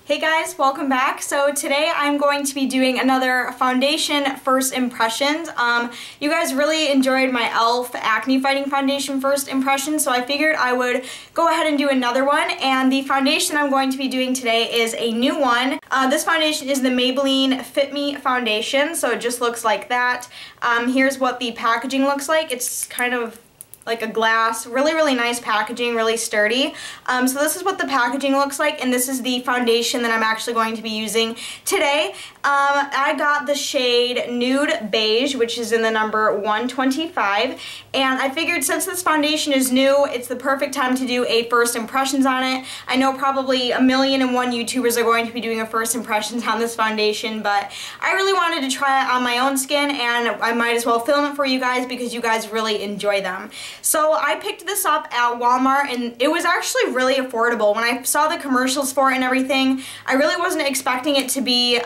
Hey guys, welcome back. So today I'm going to be doing another foundation first impressions. You guys really enjoyed my e.l.f. acne fighting foundation first impression, so I figured I would go ahead and do another one. And the foundation I'm going to be doing today is a new one. This foundation is the Maybelline Fit Me foundation, so it just looks like that. Here's what the packaging looks like. It's kind of like a glass, really nice packaging, really sturdy. So this is what the packaging looks like, and this is the foundation that I'm actually going to be using today. I got the shade Nude Beige, which is in the number 125, and I figured since this foundation is new, it's the perfect time to do a first impressions on it. I know probably 1,000,001 YouTubers are going to be doing a first impressions on this foundation, but I really wanted to try it on my own skin, and I might as well film it for you guys because you guys really enjoy them. So I picked this up at Walmart, and it was actually really affordable. When I saw the commercials for it and everything, I really wasn't expecting it to be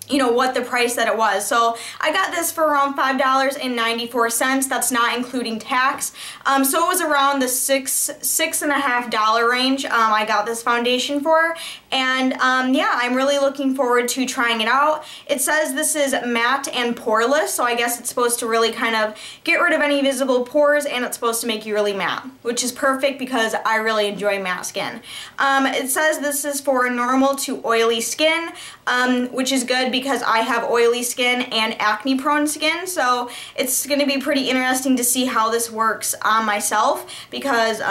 you know, what the price that it was. So I got this for around $5.94. That's not including tax. So it was around the $6.50 range I got this foundation for. And yeah, I'm really looking forward to trying it out. It says this is matte and poreless, so I guess it's supposed to really kind of get rid of any visible pores, and it's supposed to make you really matte, which is perfect because I really enjoy matte skin. It says this is for normal to oily skin, which is good because I have oily skin and acne prone skin, so it's going to be pretty interesting to see how this works on myself because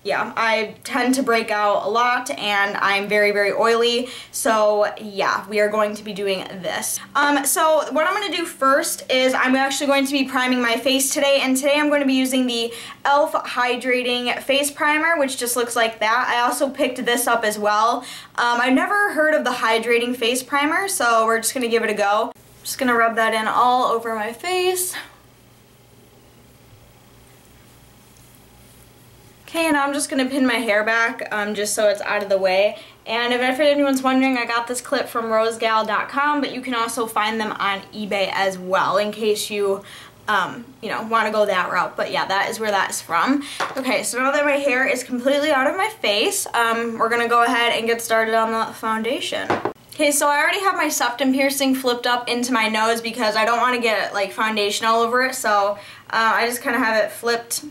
yeah, I tend to break out a lot and I'm very oily, so yeah, we are going to be doing this. So what I'm going to do first is I'm actually going to be priming my face today, and today I'm going to be using the e.l.f. Hydrating Face Primer, which just looks like that. I also picked this up as well. I've never heard of the Hydrating Face Primer, so we're just going to give it a go. Just going to rub that in all over my face. Okay, and I'm just going to pin my hair back just so it's out of the way. And if anyone's wondering, I got this clip from rosegal.com, but you can also find them on eBay as well in case you, you know, want to go that route. But yeah, that is where that is from. Okay, so now that my hair is completely out of my face, we're going to go ahead and get started on the foundation. Okay, so I already have my septum piercing flipped up into my nose because I don't want to get like foundation all over it, so I just kind of have it flipped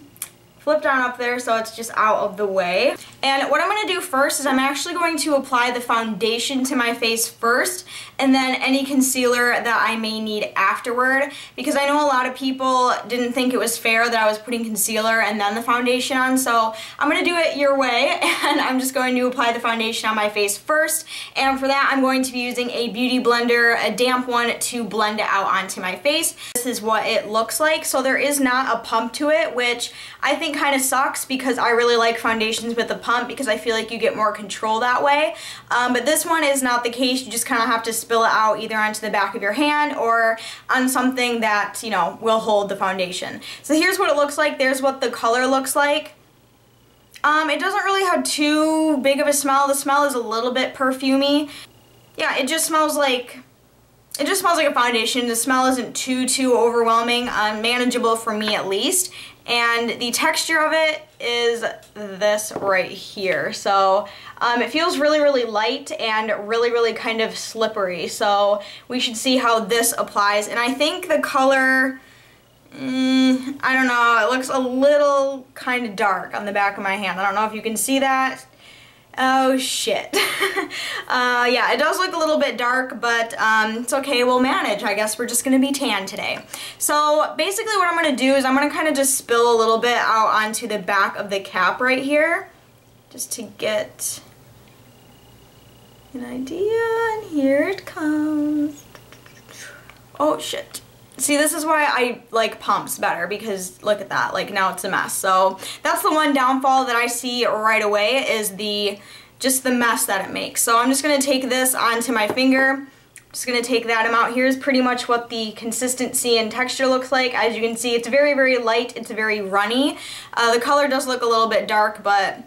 on up there so it's just out of the way. And what I'm going to do first is I'm actually going to apply the foundation to my face first, and then any concealer that I may need afterward, because I know a lot of people didn't think it was fair that I was putting concealer and then the foundation on, so I'm going to do it your way, and I'm just going to apply the foundation on my face first, and for that I'm going to be using a beauty blender, a damp one, to blend it out onto my face. This is what it looks like, so there is not a pump to it, which I think kind of sucks because I really like foundations with a pump because I feel like you get more control that way. But this one is not the case. You just kind of have to spill it out either onto the back of your hand or on something that, you know, will hold the foundation. So here's what it looks like. There's what the color looks like. It doesn't really have too big of a smell. The smell is a little bit perfumey. Yeah, it just smells like a foundation. The smell isn't too overwhelming, manageable for me at least. And the texture of it is this right here. So it feels really light and really kind of slippery. So we should see how this applies. And I think the color, I don't know, it looks a little kind of dark on the back of my hand. I don't know if you can see that. Oh shit. Yeah, it does look a little bit dark, but it's okay, we'll manage. I guess we're just gonna be tan today. So basically what I'm gonna do is I'm gonna kind of just spill a little bit out onto the back of the cap right here, just to get an idea, and here it comes. Oh shit. See, this is why I like pumps better, because look at that, like now it's a mess. So that's the one downfall that I see right away, is just the mess that it makes. So I'm just going to take this onto my finger. Just going to take that amount. Here's pretty much what the consistency and texture looks like. As you can see, it's very light, it's very runny. The color does look a little bit dark, but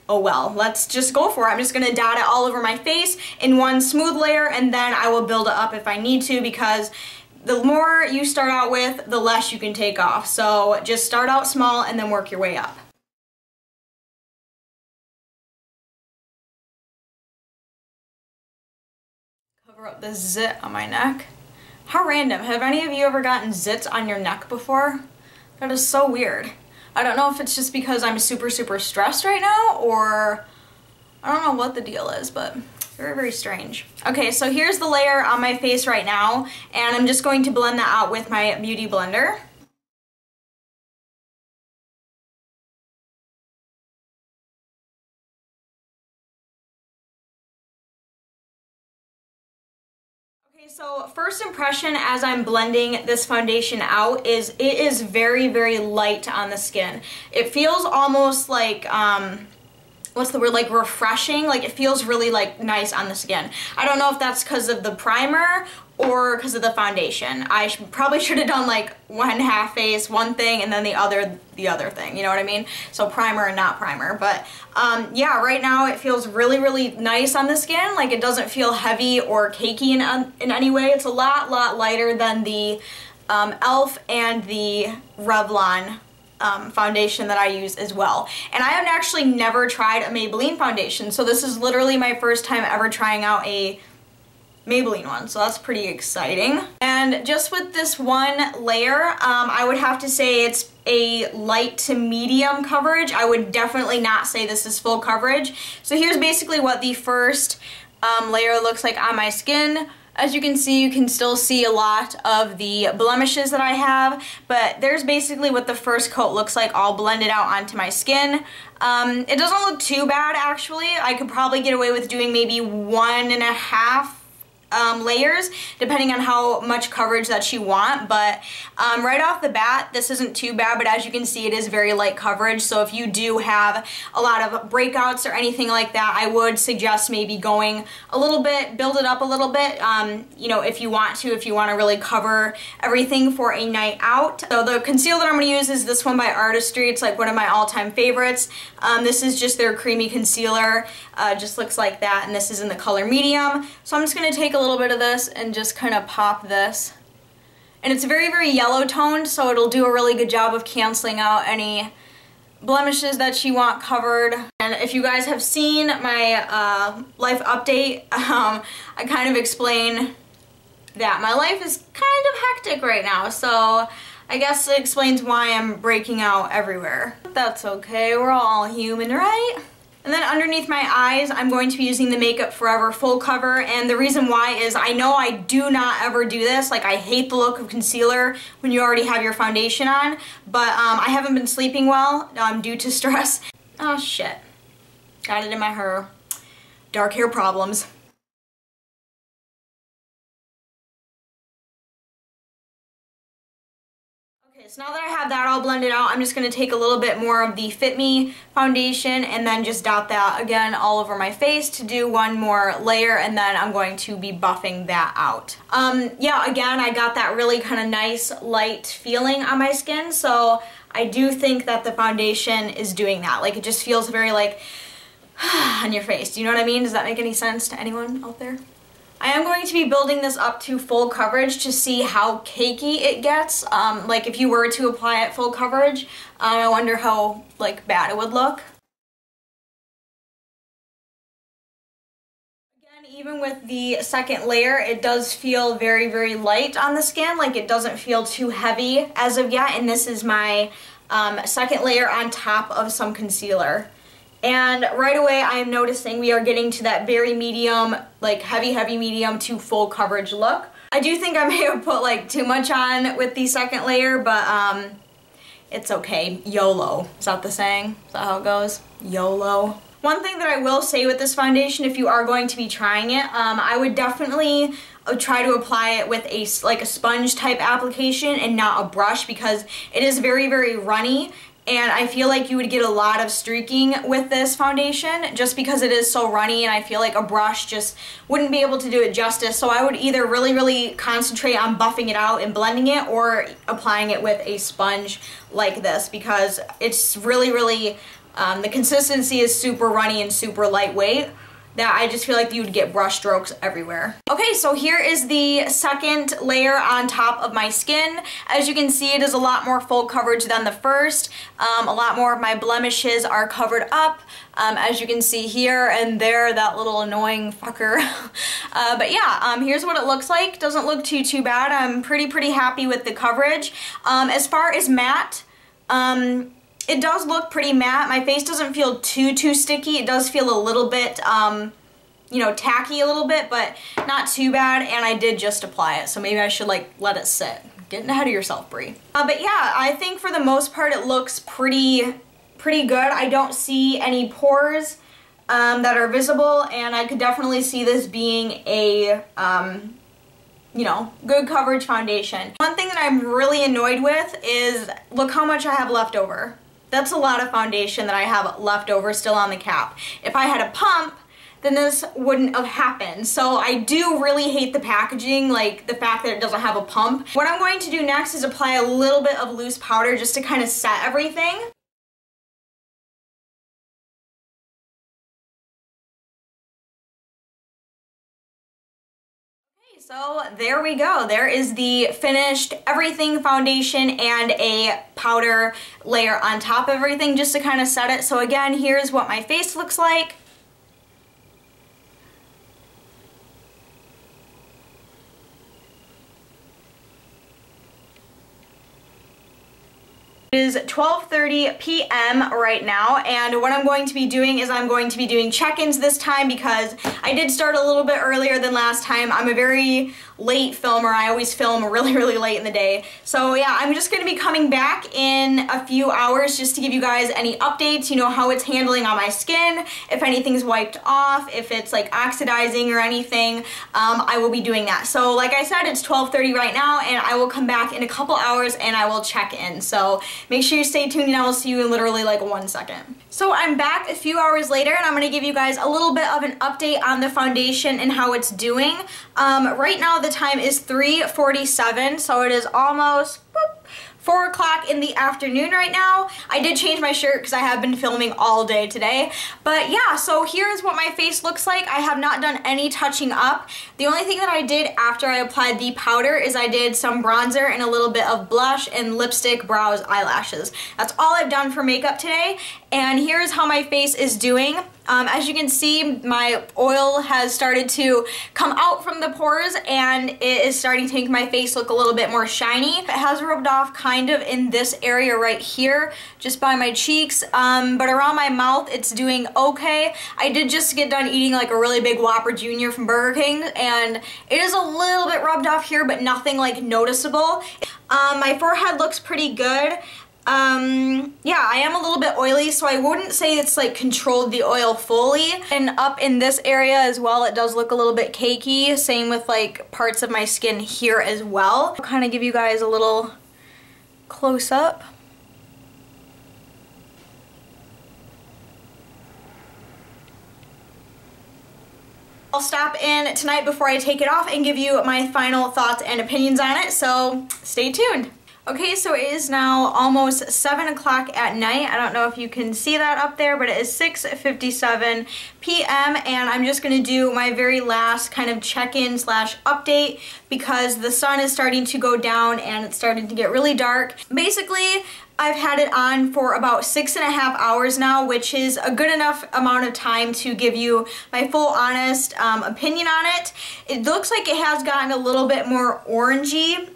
oh well, let's just go for it. I'm just going to dot it all over my face in one smooth layer, and then I will build it up if I need to, because the more you start out with, the less you can take off. So just start out small and then work your way up. Cover up the zit on my neck. How random. Have any of you ever gotten zits on your neck before? That is so weird. I don't know if it's just because I'm super stressed right now, or I don't know what the deal is, but very strange. Okay, so here's the layer on my face right now, and I'm just going to blend that out with my beauty blender. Okay, so first impression as I'm blending this foundation out is it is very light on the skin. It feels almost like, what's the word, like refreshing. Like it feels really like nice on the skin. I don't know if that's because of the primer or because of the foundation. I probably should have done like one half face, one thing, and then the other thing, you know what I mean? So primer and not primer. But yeah, right now it feels really nice on the skin. Like it doesn't feel heavy or cakey in any way. It's a lot lighter than the e.l.f. and the Revlon foundation that I use as well. And I have actually never tried a Maybelline foundation, so this is literally my first time ever trying out a Maybelline one, so that's pretty exciting. And just with this one layer, I would have to say it's a light to medium coverage. I would definitely not say this is full coverage. So here's basically what the first layer looks like on my skin. As you can see, you can still see a lot of the blemishes that I have, but there's basically what the first coat looks like all blended out onto my skin. It doesn't look too bad, actually. I could probably get away with doing maybe 1.5 layers, depending on how much coverage that you want, but right off the bat, this isn't too bad, but as you can see, it is very light coverage, so if you do have a lot of breakouts or anything like that, I would suggest maybe going a little bit, build it up a little bit, you know, if you want to really cover everything for a night out. So the concealer that I'm going to use is this one by Artistry. It's like one of my all-time favorites. This is just their creamy concealer, just looks like that, and this is in the color medium. So I'm just going to take a little bit of this and just kind of pop this. And it's very yellow toned, so it'll do a really good job of canceling out any blemishes that you want covered. And if you guys have seen my life update, I kind of explain that my life is kind of hectic right now, so I guess it explains why I'm breaking out everywhere. That's okay, we're all human, right? And then underneath my eyes, I'm going to be using the Makeup Forever Full Cover, and the reason why is I know I do not ever do this. Like, I hate the look of concealer when you already have your foundation on, but I haven't been sleeping well due to stress. Oh shit, got it in my hair. Dark hair problems. Okay, so now that I have that all blended out, I'm just going to take a little bit more of the Fit Me foundation and then just dot that again all over my face to do one more layer, and then I'm going to be buffing that out. Yeah, again, I got that really kind of nice light feeling on my skin, so I do think that the foundation is doing that. Like, it just feels very like on your face. Do you know what I mean? Does that make any sense to anyone out there? I am going to be building this up to full coverage to see how cakey it gets. Like if you were to apply it full coverage, I wonder how like bad it would look. Again, even with the second layer, it does feel very light on the skin. Like it doesn't feel too heavy as of yet, and this is my second layer on top of some concealer. And right away I am noticing we are getting to that very medium, like heavy medium to full coverage look. I do think I may have put like too much on with the second layer, but it's okay. YOLO. Is that the saying? Is that how it goes? YOLO. One thing that I will say with this foundation, if you are going to be trying it, I would definitely try to apply it with a sponge type application and not a brush, because it is very runny. And I feel like you would get a lot of streaking with this foundation just because it is so runny, and I feel like a brush just wouldn't be able to do it justice. So I would either really concentrate on buffing it out and blending it, or applying it with a sponge like this, because it's really the consistency is super runny and super lightweight. that I just feel like you would get brush strokes everywhere. Okay, so here is the second layer on top of my skin. As you can see, it is a lot more full coverage than the first. A lot more of my blemishes are covered up, as you can see here and there, that little annoying fucker. But yeah, here's what it looks like. Doesn't look too bad. I'm pretty happy with the coverage. As far as matte, it does look pretty matte. My face doesn't feel too sticky. It does feel a little bit, you know, tacky a little bit, but not too bad. And I did just apply it, so maybe I should like let it sit. Getting ahead of yourself, Bree. But yeah, I think for the most part it looks pretty good. I don't see any pores that are visible, and I could definitely see this being a you know, good coverage foundation. One thing that I'm really annoyed with is look how much I have left over. That's a lot of foundation that I have left over still on the cap. If I had a pump, then this wouldn't have happened. So I do really hate the packaging, like the fact that it doesn't have a pump. What I'm going to do next is apply a little bit of loose powder just to kind of set everything. So there we go. There is the finished everything foundation and a powder layer on top of everything just to kind of set it. So again, here's what my face looks like. It is 12:30 p.m. right now, and what I'm going to be doing is I'm going to be doing check-ins this time because I did start a little bit earlier than last time. I'm a very late filmer. I always film really late in the day. So yeah, I'm just going to be coming back in a few hours just to give you guys any updates, you know, how it's handling on my skin, if anything's wiped off, if it's like oxidizing or anything. I will be doing that. So like I said, it's 12:30 right now, and I will come back in a couple hours and I will check in. So make sure you stay tuned and I will see you in literally like 1 second. So I'm back a few hours later and I'm going to give you guys a little bit of an update on the foundation and how it's doing. Right now the time is 3:47, so it is almost 4 o'clock in the afternoon right now. I did change my shirt because I have been filming all day today. But yeah, so here is what my face looks like. I have not done any touching up. The only thing that I did after I applied the powder is I did some bronzer and a little bit of blush and lipstick, brows, eyelashes. That's all I've done for makeup today. And here's how my face is doing. As you can see, my oil has started to come out from the pores and it is starting to make my face look a little bit more shiny. It has rubbed off kind of in this area right here, just by my cheeks, but around my mouth it's doing okay. I did just get done eating like a really big Whopper Jr. from Burger King, and it is a little bit rubbed off here, but nothing like noticeable. My forehead looks pretty good. Yeah, I am a little bit oily, so I wouldn't say it's like controlled the oil fully. And up in this area as well, it does look a little bit cakey. Same with like parts of my skin here as well. I'll kind of give you guys a little close up. I'll stop in tonight before I take it off and give you my final thoughts and opinions on it, so stay tuned. Okay, so it is now almost 7 o'clock at night. I don't know if you can see that up there, but it is 6:57 p.m. and I'm just going to do my very last kind of check-in slash update because the sun is starting to go down and it's starting to get really dark. Basically, I've had it on for about 6.5 hours now, which is a good enough amount of time to give you my full honest opinion on it. It looks like it has gotten a little bit more orangey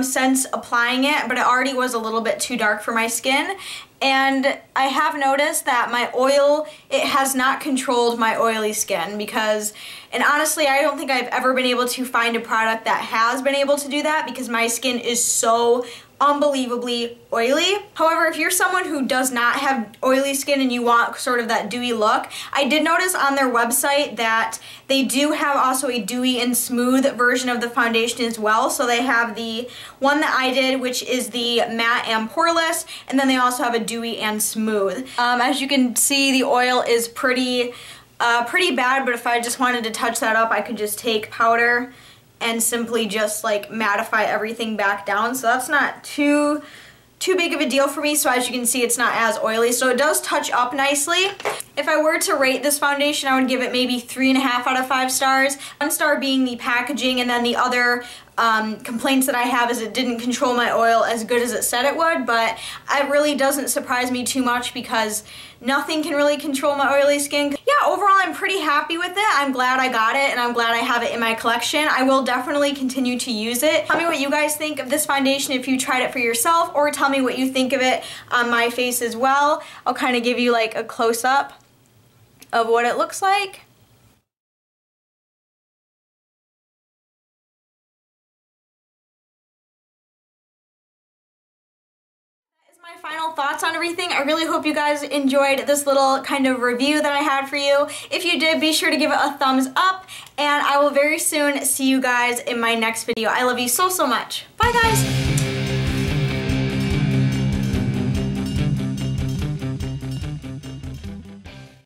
since applying it, but it already was a little bit too dark for my skin. And I have noticed that my oil, it has not controlled my oily skin because, and honestly, I don't think I've ever been able to find a product that has been able to do that because my skin is so unbelievably oily. However, if you're someone who does not have oily skin and you want sort of that dewy look, I did notice on their website that they do have also a dewy and smooth version of the foundation as well. So they have the one that I did, which is the matte and poreless, and then they also have a dewy and smooth. As you can see, the oil is pretty bad, but if I just wanted to touch that up, I could just take powder and simply just like mattify everything back down. So that's not too big of a deal for me. So as you can see, it's not as oily. So it does touch up nicely. If I were to rate this foundation, I would give it maybe 3.5 out of 5 stars. 1 star being the packaging, and then the other complaints that I have is it didn't control my oil as good as it said it would, but it really doesn't surprise me too much because nothing can really control my oily skin. Yeah, overall I'm pretty happy with it. I'm glad I got it and I'm glad I have it in my collection. I will definitely continue to use it. Tell me what you guys think of this foundation if you tried it for yourself, or tell me what you think of it on my face as well. I'll kind of give you like a close-up of what it looks like. My final thoughts on everything. I really hope you guys enjoyed this little kind of review that I had for you. If you did, be sure to give it a thumbs up, and I will very soon see you guys in my next video. I love you so, so much. Bye, guys!